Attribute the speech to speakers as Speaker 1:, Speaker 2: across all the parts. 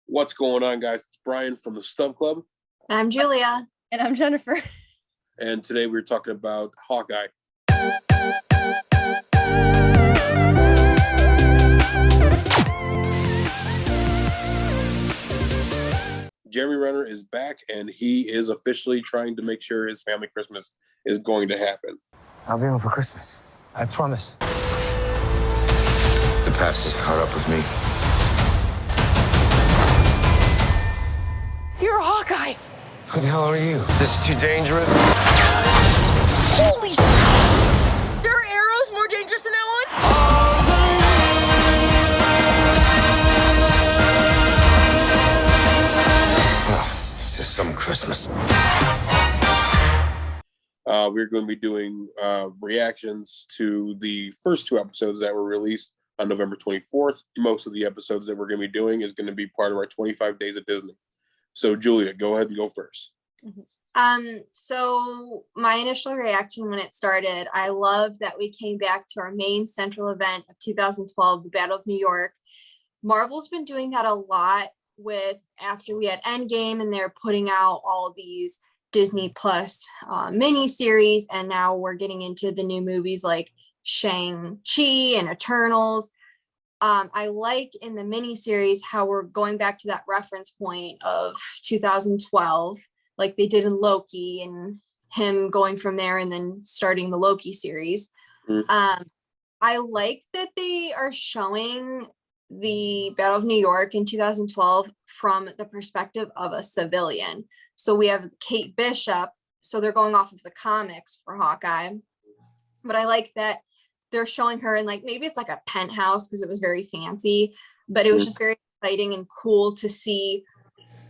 Speaker 1: What's going on, guys? It's Brian from the Stub Club.
Speaker 2: And I'm Julia.
Speaker 3: And I'm Jennifer.
Speaker 1: And today we're talking about Hawkeye. Jeremy Renner is back, and he is officially trying to make sure his family Christmas is going to happen.
Speaker 4: I'll be home for Christmas. I promise.
Speaker 5: The past has caught up with me.
Speaker 3: You're a Hawkeye.
Speaker 4: Who the hell are you? This is too dangerous.
Speaker 3: Holy shit! There are arrows more dangerous than that
Speaker 4: Oh, it's just some Christmas.
Speaker 1: We're going to be doing reactions to the first two episodes that were released on November 24th. Most of the episodes that we're going to be doing is going to be part of our 25 Days of Disney. So, Julia, go ahead and go first.
Speaker 2: So my initial reaction when it started, I love that we came back to our main central event of 2012, the Battle of New York. Marvel's been doing that a lot with after we had Endgame, and they're putting out all these Disney Plus mini series, and now we're getting into the new movies like Shang-Chi and Eternals. I like in the miniseries how we're going back to that reference point of 2012, like they did in Loki, and him going from there and then starting the Loki series. I like that they are showing the Battle of New York in 2012 from the perspective of a civilian. So we have Kate Bishop, so they're going off of the comics for Hawkeye. But I like that they're showing her in, like, maybe it's like a penthouse because it was very fancy, but it was just very exciting and cool to see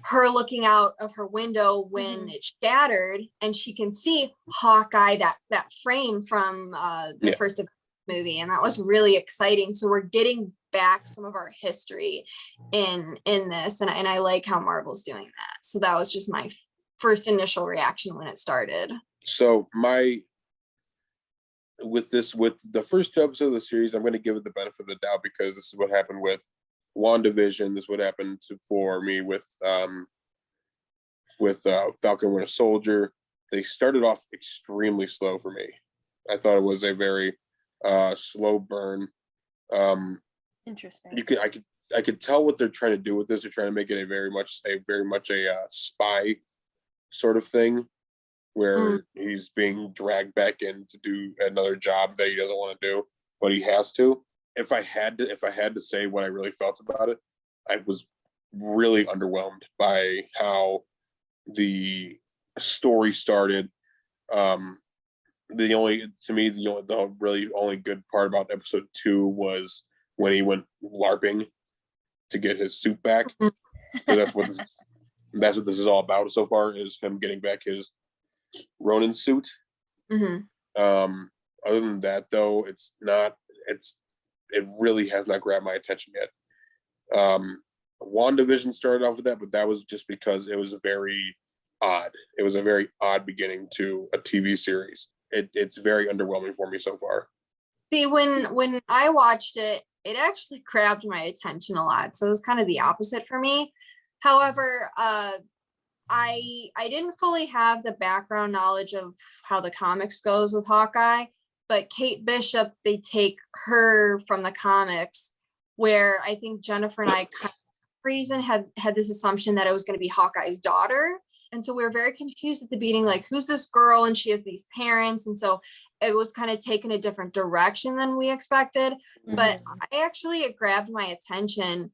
Speaker 2: her looking out of her window when it shattered, and she can see Hawkeye, that frame from the first movie, and that was really exciting. So we're getting back some of our history in this, and I like how Marvel's doing that. So that was just my first initial reaction when it started.
Speaker 1: So with the first two episodes of the series, I'm going to give it the benefit of the doubt because this is what happened with WandaVision. This is what happened for me with Falcon Winter Soldier. They started off extremely slow for me. I thought it was a very slow burn.
Speaker 3: Interesting.
Speaker 1: I could tell what they're trying to do with this. They're trying to make it a very much a spy sort of thing, where he's being dragged back in to do another job that he doesn't want to do, but he has to. If I had to say what I really felt about it, I was really underwhelmed by how the story started. The really only good part about episode 2 was when he went LARPing to get his suit back. So that's what this is all about so far, is him getting back his Ronin suit. Other than that, though, it really has not grabbed my attention yet. WandaVision started off with that, but that was just because it was very odd. It was a very odd beginning to a TV series. It's very underwhelming for me so far.
Speaker 2: See, when I watched it, it actually grabbed my attention a lot. So it was kind of the opposite for me. However, I didn't fully have the background knowledge of how the comics goes with Hawkeye, but Kate Bishop, they take her from the comics, where I think Jennifer and I kind of reason had this assumption that it was going to be Hawkeye's daughter. And so we were very confused at the beginning, like, who's this girl? And she has these parents. And so it was kind of taken a different direction than we expected. But it grabbed my attention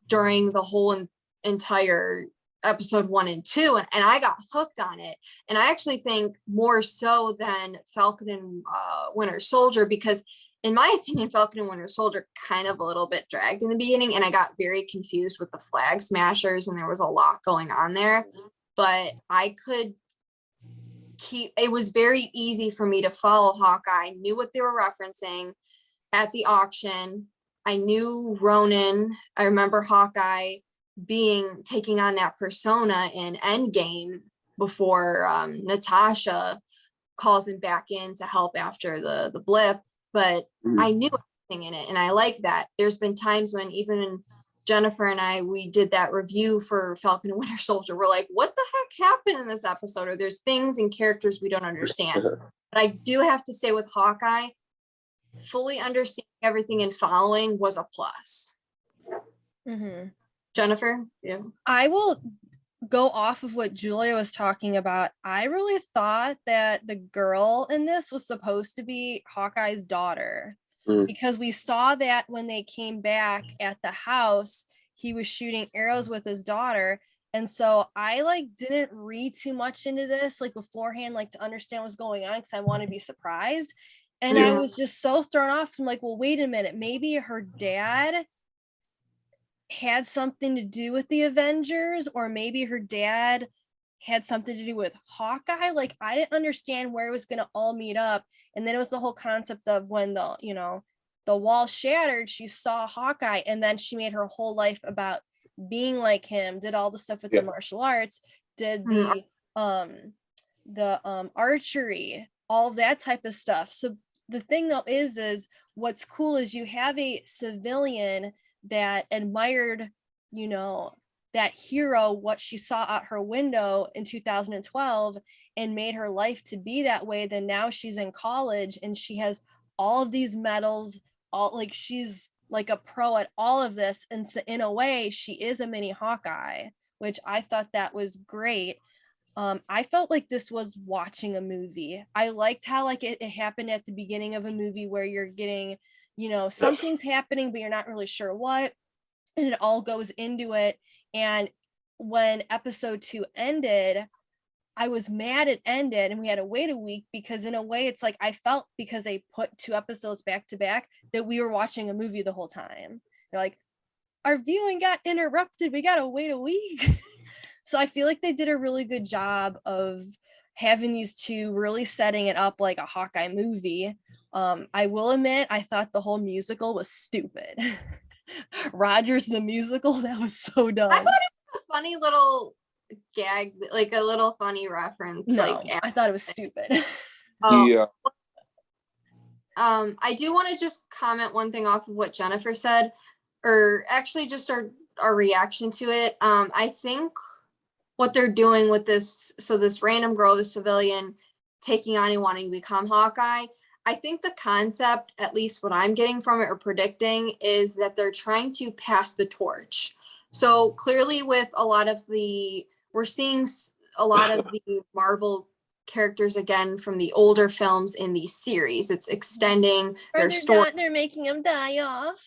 Speaker 2: during the whole entire episode 1 and 2, and I got hooked on it. And I actually think more so than Falcon and Winter Soldier, because in my opinion, Falcon and Winter Soldier kind of a little bit dragged in the beginning, and I got very confused with the flag smashers, and there was a lot going on there. But it was very easy for me to follow Hawkeye. I knew what they were referencing at the auction. I knew Ronin. I remember Hawkeye taking on that persona in Endgame before Natasha calls him back in to help after the blip. But I knew everything in it, and I like that. There's been times when even Jennifer and I, we did that review for Falcon and Winter Soldier. We're like, what the heck happened in this episode? Or there's things and characters we don't understand. But I do have to say with Hawkeye, fully understanding everything and following was a plus. Jennifer? Yeah.
Speaker 3: I will go off of what Julia was talking about. I really thought that the girl in this was supposed to be Hawkeye's daughter, because we saw that when they came back at the house, he was shooting arrows with his daughter. And so I like didn't read too much into this like beforehand, like to understand what's going on, because I want to be surprised. And I was just so thrown off. I'm like, well, wait a minute, maybe her dad had something to do with the Avengers, or maybe her dad had something to do with Hawkeye. Like, I didn't understand where it was going to all meet up. And then it was the whole concept of when the, you know, the wall shattered, she saw Hawkeye, and then she made her whole life about being like him, did all the stuff with the martial arts, did the archery, all of that type of stuff. So the thing though is what's cool is you have a civilian that admired, you know, that hero, what she saw out her window in 2012, and made her life to be that way. Then now she's in college and she has all of these medals, all like she's like a pro at all of this. And so in a way, she is a mini Hawkeye, which I thought that was great. I felt like this was watching a movie. I liked how like it happened at the beginning of a movie where you're getting, you know, something's happening, but you're not really sure what, and it all goes into it. And when episode 2 ended, I was mad it ended and we had to wait a week, because in a way it's like I felt, because they put 2 episodes back to back, that we were watching a movie the whole time. They're like, our viewing got interrupted, we gotta wait a week. So I feel like they did a really good job of having these 2 really setting it up like a Hawkeye movie. I will admit, I thought the whole musical was stupid. Rogers the musical, that was so dumb.
Speaker 2: I thought it was a funny little gag, like a little funny reference.
Speaker 3: No, I thought it was stupid.
Speaker 1: Yeah.
Speaker 2: I do want to just comment one thing off of what Jennifer said, or actually just our reaction to it. I think what they're doing with this, so this random girl, the civilian, taking on and wanting to become Hawkeye, I think the concept, at least what I'm getting from it or predicting, is that they're trying to pass the torch. So clearly with a lot of we're seeing a lot of the Marvel characters again from the older films in these series. It's extending their story.
Speaker 3: They're making them die off.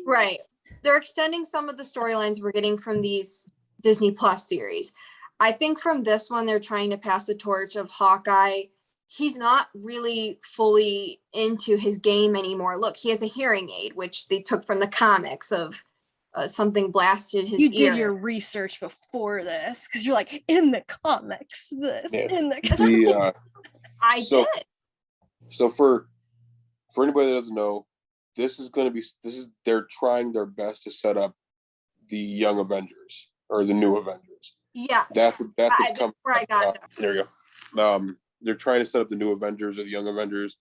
Speaker 2: Right. They're extending some of the storylines we're getting from these Disney Plus series. I think from this one, they're trying to pass the torch of Hawkeye. He's not really fully into his game anymore. Look, he has a hearing aid, which they took from the comics of something blasted his ear.
Speaker 3: You did your research before this, because you're like, in the comics, in the comics.
Speaker 2: I did.
Speaker 1: So for anybody that doesn't know, they're trying their best to set up the Young Avengers or the New Avengers.
Speaker 2: Yeah.
Speaker 1: That's where
Speaker 2: I got that.
Speaker 1: There you go. They're trying to set up the New Avengers or the Young Avengers,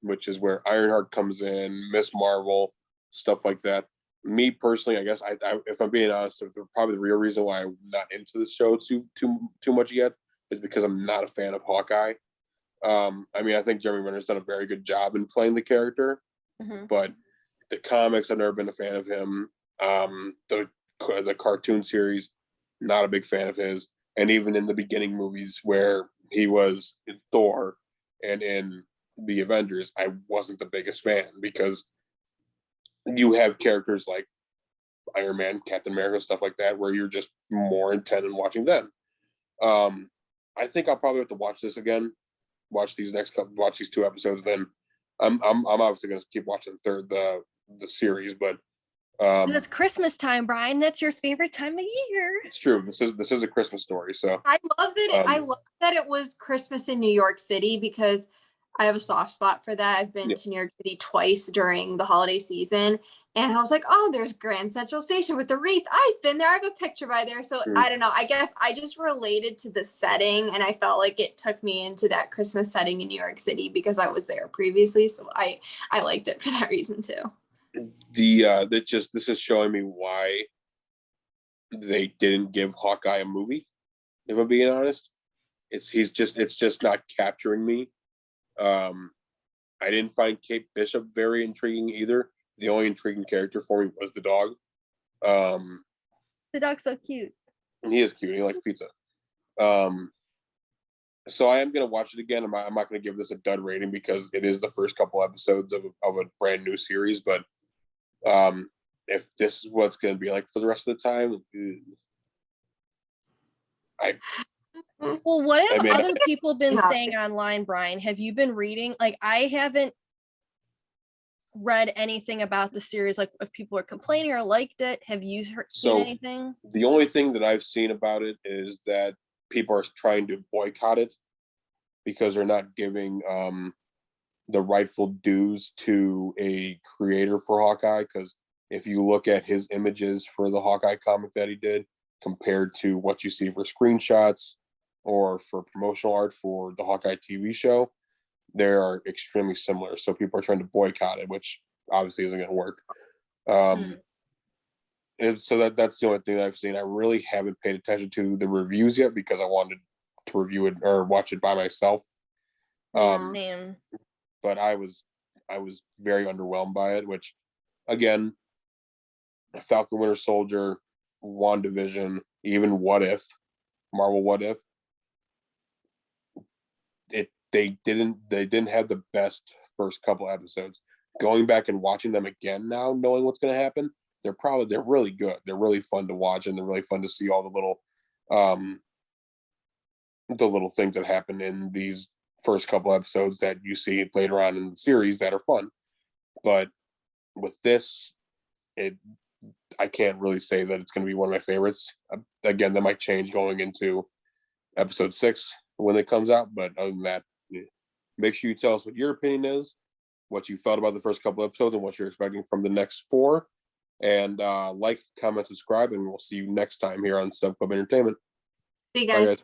Speaker 1: which is where Ironheart comes in, Miss Marvel, stuff like that. Me personally, I guess, I if I'm being honest, probably the real reason why I'm not into this show too much yet is because I'm not a fan of Hawkeye. I mean, I think Jeremy Renner's done a very good job in playing the character, but the comics, I've never been a fan of him. The cartoon series, not a big fan of his. And even in the beginning movies where he was in Thor and in the Avengers, I wasn't the biggest fan, because you have characters like Iron Man, Captain America, stuff like that, where you're just more intent in watching them. I think I'll probably have to watch this again, watch these 2 episodes. Then I'm obviously going to keep watching the series, but
Speaker 3: that's Christmas time, Brian. That's your favorite time of year.
Speaker 1: It's true. This is a Christmas story. So
Speaker 2: I love that. I love that it was Christmas in New York City, because I have a soft spot for that. I've been to New York City twice during the holiday season, and I was like, oh, there's Grand Central Station with the wreath. I've been there. I have a picture by there. So I don't know. I guess I just related to the setting, and I felt like it took me into that Christmas setting in New York City because I was there previously. So I liked it for that reason too.
Speaker 1: This is showing me why they didn't give Hawkeye a movie. If I'm being honest, it's just not capturing me. I didn't find Kate Bishop very intriguing either. The only intriguing character for me was the dog.
Speaker 3: The dog's so cute.
Speaker 1: And he is cute. He likes pizza. So I am gonna watch it again. I'm not gonna give this a dud rating because it is the first couple episodes of a brand new series. But if this is what it's gonna be like for the rest of the time,
Speaker 3: Well, what have other people been
Speaker 2: Yeah.
Speaker 3: saying online, Brian? Have you been reading? Like, I haven't read anything about the series. Like, if people are complaining or liked it, have you seen anything?
Speaker 1: The only thing that I've seen about it is that people are trying to boycott it because they're not giving the rightful dues to a creator for Hawkeye. Because if you look at his images for the Hawkeye comic that he did compared to what you see for screenshots or for promotional art for the Hawkeye TV show, they are extremely similar. So people are trying to boycott it, which obviously isn't going to work. And so that's the only thing that I've seen. I really haven't paid attention to the reviews yet because I wanted to review it or watch it by myself.
Speaker 3: Damn.
Speaker 1: But I was very underwhelmed by it, which again, Falcon Winter Soldier, WandaVision, even What If, Marvel What If, they didn't have the best first couple episodes. Going back and watching them again now, knowing what's going to happen, they're really good. They're really fun to watch, and they're really fun to see all the little things that happen in these first couple episodes that you see later on in the series that are fun. But with this, I can't really say that it's going to be one of my favorites. Again, that might change going into episode 6 when it comes out. But other than that, make sure you tell us what your opinion is, what you felt about the first couple episodes, and what you're expecting from the next 4. And like, comment, subscribe, and we'll see you next time here on Stub Club Entertainment.
Speaker 2: See you
Speaker 1: Bye,
Speaker 2: guys.
Speaker 1: guys.